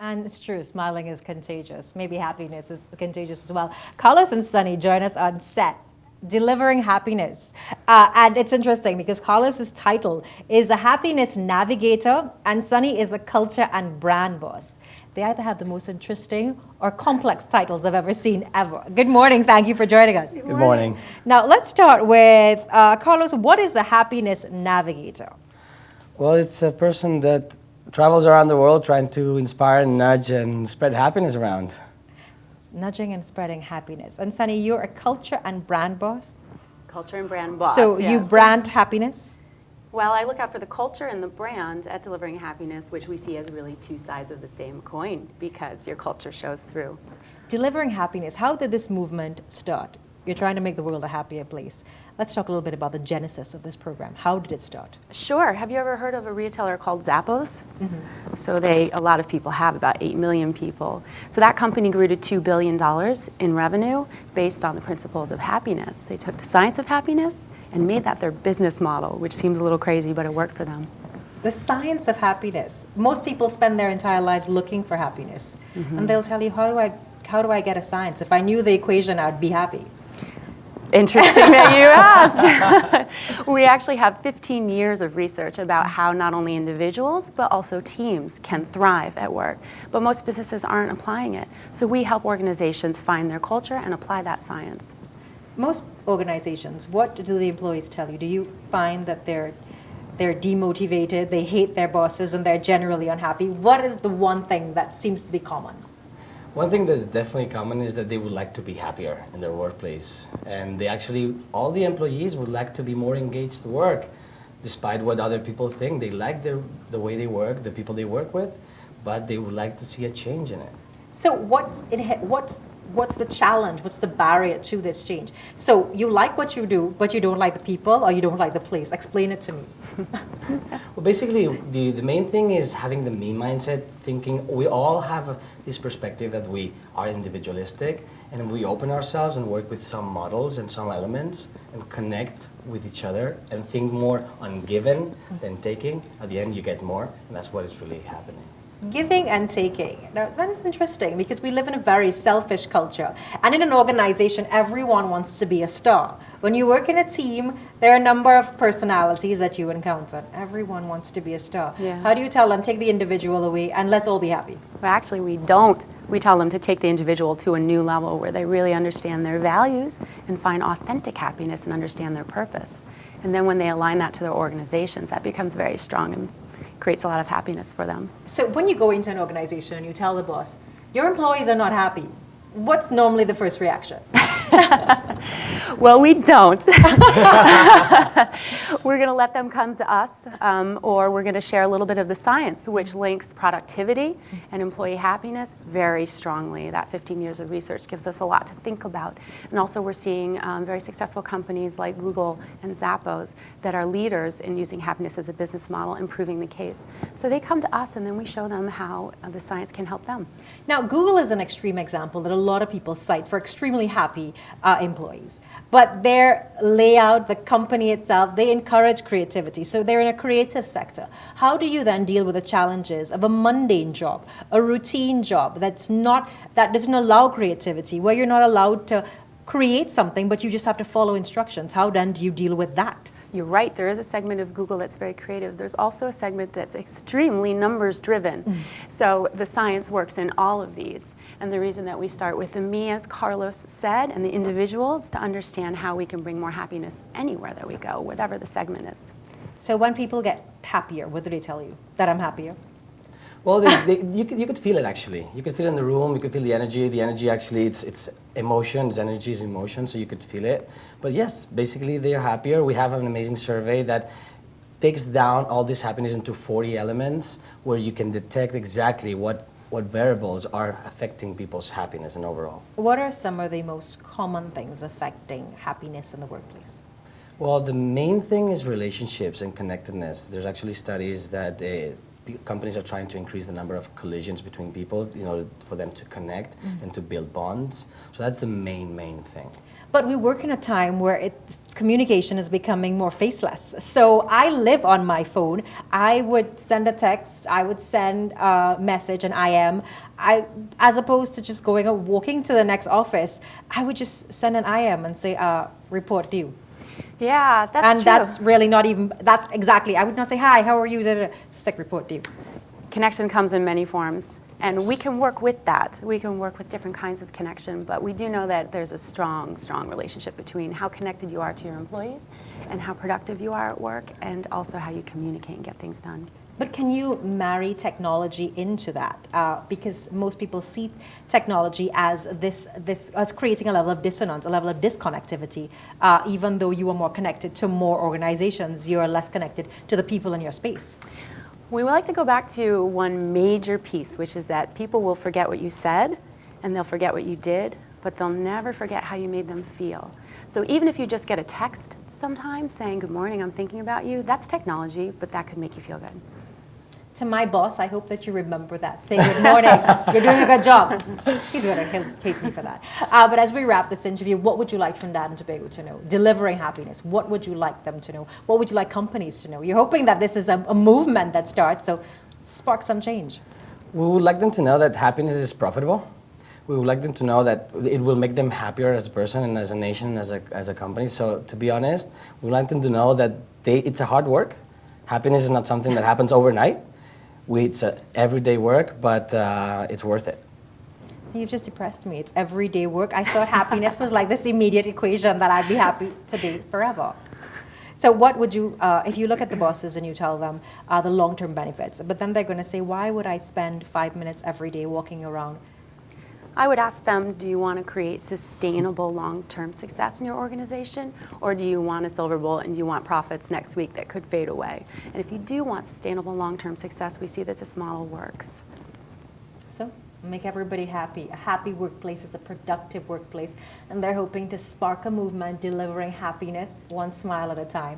And it's true, smiling is contagious. Maybe happiness is contagious as well. Carlos and Sunny join us on set, delivering happiness. And it's interesting because Carlos's title is a happiness navigator and Sunny is a culture and brand boss. They either have the most interesting or complex titles I've ever seen ever. Good morning, thank you for joining us. Good morning. Now let's start with Carlos, what is a happiness navigator? Well, it's a person that travels around the world trying to inspire, nudge, and spread happiness around. Nudging and spreading happiness. And Sunny, you're a culture and brand boss? Culture and brand boss. So yes. you brand happiness? Well, I look out for the culture and the brand at delivering happiness, which we see as really two sides of the same coin because your culture shows through. Delivering happiness, how did this movement start? You're trying to make the world a happier place. Let's talk a little bit about the genesis of this program. How did it start? Sure. Have you ever heard of a retailer called Zappos? Mm-hmm. So a lot of people have, about 8 million people. So that company grew to $2 billion in revenue based on the principles of happiness. They took the science of happiness and made that their business model, which seems a little crazy, but it worked for them. The science of happiness. Most people spend their entire lives looking for happiness. Mm-hmm. And they'll tell you, how do I get a science? If I knew the equation, I'd be happy. Interesting that you asked. We actually have 15 years of research about how not only individuals, but also teams can thrive at work. But most businesses aren't applying it. So we help organizations find their culture and apply that science. Most organizations, what do the employees tell you? Do you find that they're demotivated, they hate their bosses, and they're generally unhappy? What is the one thing that seems to be common? One thing that is definitely common is that they would like to be happier in their workplace. And all the employees would like to be more engaged at work, despite what other people think. They like the way they work, the people they work with, but they would like to see a change in it. So what's the challenge? What's the barrier to this change? So you like what you do, but you don't like the people or you don't like the place. Explain it to me. Well, basically, the main thing is having the me mindset, thinking we all have this perspective that we are individualistic, and if we open ourselves and work with some models and some elements and connect with each other and think more on giving than taking, at the end you get more, and that's what is really happening. Giving and taking. Now, that is interesting because we live in a very selfish culture. And in an organization, everyone wants to be a star. When you work in a team, there are a number of personalities that you encounter. Everyone wants to be a star. Yeah. How do you tell them, take the individual away and let's all be happy? Well, actually, we don't. We tell them to take the individual to a new level where they really understand their values and find authentic happiness and understand their purpose. And then when they align that to their organizations, that becomes very strong and creates a lot of happiness for them. So when you go into an organization and you tell the boss, your employees are not happy, what's normally the first reaction? Well, we don't. We're going to let them come to us, or we're going to share a little bit of the science, which links productivity and employee happiness very strongly. That 15 years of research gives us a lot to think about. And also we're seeing very successful companies like Google and Zappos that are leaders in using happiness as a business model, improving the case. So they come to us and then we show them how the science can help them. Now, Google is an extreme example that a lot of people cite for extremely happy employees. But their layout, the company itself, they encourage creativity. So they're in a creative sector. How do you then deal with the challenges of a mundane job, a routine job that doesn't allow creativity, where you're not allowed to create something, but you just have to follow instructions? How then do you deal with that? You're right, there is a segment of Google that's very creative. There's also a segment that's extremely numbers driven. So the science works in all of these. And the reason that we start with the me, as Carlos said, and the individual is to understand how we can bring more happiness anywhere that we go, whatever the segment is. So when people get happier, what do they tell you? That I'm happier? Well, you could feel it actually. You could feel it in the room. You could feel the energy. The energy actually, it's emotion. It's energy is emotion, so you could feel it. But yes, basically they are happier. We have an amazing survey that takes down all this happiness into 40 elements, where you can detect exactly what variables are affecting people's happiness and overall. What are some of the most common things affecting happiness in the workplace? Well, the main thing is relationships and connectedness. There's actually studies that companies are trying to increase the number of collisions between people, for them to connect and to build bonds. So that's the main thing. But we work in a time where it communication is becoming more faceless. So I live on my phone. I would send a text, I would send a message, an IM. As opposed to just going or walking to the next office, I would just send an IM and say, report due. Yeah, that's And true. that's really not even, that's exactly, I would not say, hi, how are you? It's like, report due. Connection comes in many forms, and we can work with that. We can work with different kinds of connection, but we do know that there's a strong, strong relationship between how connected you are to your employees and how productive you are at work, and also how you communicate and get things done. But can you marry technology into that? Because most people see technology as as creating a level of dissonance, a level of disconnectivity. Even though you are more connected to more organizations, you are less connected to the people in your space. We would like to go back to one major piece, which is that people will forget what you said and they'll forget what you did, but they'll never forget how you made them feel. So even if you just get a text sometimes saying, good morning, I'm thinking about you, that's technology, but that could make you feel good. To my boss, I hope that you remember that. Say good morning, you're doing a good job. He's going to hate me for that. But as we wrap this interview, what would you like Trinidad and Tobago to know? Delivering happiness, what would you like them to know? What would you like companies to know? You're hoping that this is a movement that starts, so spark some change. We would like them to know that happiness is profitable. We would like them to know that it will make them happier as a person and as a nation, as a company. So to be honest, we would like them to know that it's a hard work. Happiness is not something that happens overnight. It's everyday work, but it's worth it. You've just depressed me. It's everyday work. I thought happiness was like this immediate equation that I'd be happy to be forever. So what would you, if you look at the bosses and you tell them the long-term benefits, but then they're going to say, why would I spend 5 minutes every day walking around? I would ask them, do you want to create sustainable long-term success in your organization, or do you want a silver bullet and you want profits next week that could fade away? And if you do want sustainable long-term success, we see that this model works. So make everybody happy. A happy workplace is a productive workplace, and they're hoping to spark a movement delivering happiness one smile at a time.